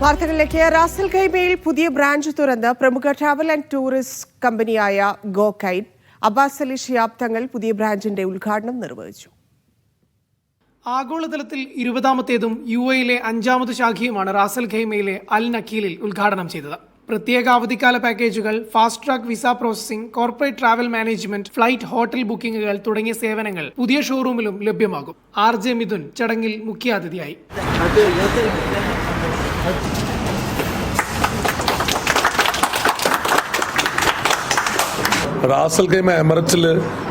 വാർത്തകളിലേക്ക്. റാസൽ ഖൈമയിൽ പുതിയ ബ്രാഞ്ച് തുറന്ന് പ്രമുഖ ട്രാവൽ ആൻഡ് ടൂറിസ്റ്റ് കമ്പനിയായ ഗോകൈറ്റ് അബ്ബാസ് അലി ശിഹാബ് തങ്ങൾ പുതിയ ബ്രാഞ്ചിന്റെ ഉദ്ഘാടനം നിർവഹിച്ചു. ആഗോളതലത്തിൽ 20ാമത്തേതും UAE-യിലെ 5ാമത് ശാഖയുമാണ് റാസൽ ഖൈമയിലെ അൽ നഖീലിൽ ഉദ്ഘാടനം ചെയ്തത്. പ്രത്യേക അവധിക്കാല പാക്കേജുകൾ, fast track visa processing, corporate travel management, flight, hotel ബുക്കിംഗുകൾ തുടങ്ങിയ സേവനങ്ങൾ പുതിയ ഷോറൂമിലും ലഭ്യമാകും. RJ മിഥുൻ ചടങ്ങിൽ മുഖ്യാതിഥിയായി. റാസൽ ഖൈമ എമിറേറ്റ്സിൽ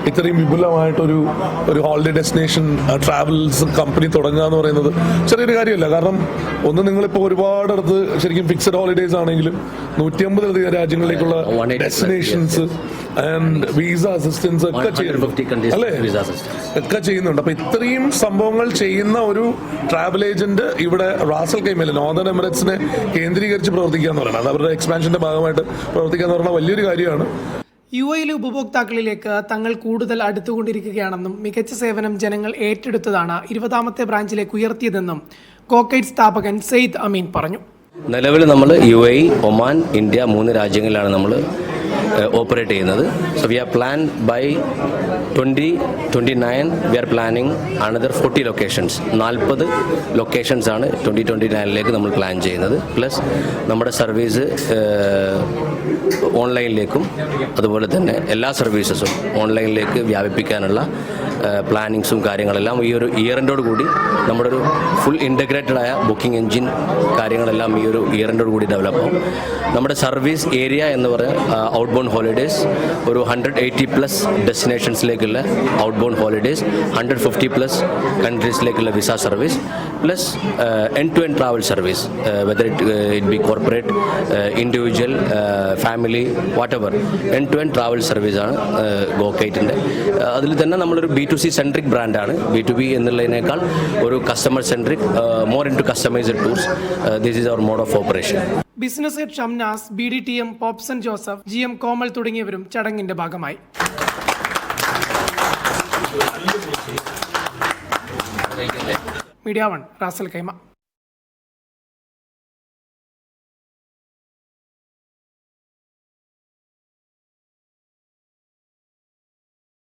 ഇത്രയും വിപുലമായിട്ടൊരു ഹോളിഡേ ഡെസ്റ്റിനേഷൻ ട്രാവൽസ് കമ്പനി തുടങ്ങുക എന്ന് പറയുന്നത് ചെറിയൊരു കാര്യമല്ല. കാരണം ഒന്ന്, നിങ്ങളിപ്പോൾ ഒരുപാടടുത്ത് ശരിക്കും ഫിക്സഡ് ഹോളിഡേസ് ആണെങ്കിലും 150 രാജ്യങ്ങളിലേക്കുള്ള ഡെസ്റ്റിനേഷൻസ് ആൻഡ് വിസ അസിസ്റ്റൻസ് ഒക്കെ ചെയ്യുന്നുണ്ട്, അല്ലേ? ഒക്കെ ചെയ്യുന്നുണ്ട്. അപ്പൊ ഇത്രയും സംഭവങ്ങൾ ചെയ്യുന്ന ഒരു ട്രാവൽ ഏജന്റ് ഇവിടെ റാസൽ ഖൈമയിൽ നോർത്തേൺ എമിറേറ്റ്സിനെ കേന്ദ്രീകരിച്ച് പ്രവർത്തിക്കുക എന്ന് പറയുന്നത്, അത് അവരുടെ എക്സ്പാൻഷന്റെ ഭാഗമായിട്ട് പ്രവർത്തിക്കുക എന്ന് പറയുന്നത് വലിയൊരു കാര്യമാണ്. UAE-യിലെ ഉപഭോക്താക്കളിലേക്ക് തങ്ങൾ കൂടുതൽ അടുത്തുകൊണ്ടിരിക്കുകയാണെന്നും മികച്ച സേവനം ജനങ്ങൾ ഏറ്റെടുത്തതാണ് 20ാമത്തെ ബ്രാഞ്ചിലേക്ക് ഉയർത്തിയതെന്നും ഗോകൈറ്റ് സ്ഥാപകൻ സെയ്ദ് അമീൻ പറഞ്ഞു. നിലവിൽ നമ്മൾ UAE, ഒമാൻ, ഇന്ത്യ 3 രാജ്യങ്ങളിലാണ് നമ്മൾ ഓപ്പറേറ്റ് ചെയ്യുന്നത്. So we are plan by 2029 we are planning another 40 locations. 40 locations ആണ് 2029 നമ്മൾ പ്ലാൻ ചെയ്യുന്നത്. പ്ലസ് നമ്മുടെ സർവീസ് ഓൺലൈനിലേക്കും അതുപോലെ തന്നെ എല്ലാ സർവീസസും ഓൺലൈനിലേക്ക് വ്യാപിപ്പിക്കാനുള്ള പ്ലാനിങ്സും കാര്യങ്ങളെല്ലാം ഈ ഒരു ഇയർ എൻഡോട് കൂടി നമ്മുടെ ഒരു ഫുൾ ഇൻ്റഗ്രേറ്റഡ് ആയ ബുക്കിംഗ് എൻജിൻ കാര്യങ്ങളെല്ലാം ഈ ഒരു ഇയർ എൻഡോട് കൂടി ഡെവലപ്പ് ആവും. നമ്മുടെ സർവീസ് ഏരിയ എന്ന് പറയുന്നത് ഔട്ട് ബൗണ്ട് ഹോളിഡേയ്സ് ഒരു 180+ ഡെസ്റ്റിനേഷൻസിലേക്കുള്ള ഔട്ട് ബൗണ്ട് ഹോളിഡേയ്സ്, 150+ കൺട്രീസിലേക്കുള്ള visa service, plus end to end travel service, whether it be corporate, individual, family, whatever, end to end travel സർവീസാണ് ഗോകൈറ്റിൻ്റെ. അതിൽ തന്നെ നമ്മളൊരു B2C സെൻട്രിക് ബ്രാൻഡാണ്. B2B എന്നുള്ളതിനേക്കാൾ ഒരു customer centric, more into customised tours. This is our mode of operation. Business head Shamnas, BDTM Popson Joseph, GM Komal തുടങ്ങിയവരും ചടങ്ങിന്റെ ഭാഗമായി. Media 1 Ras Al Khaimah.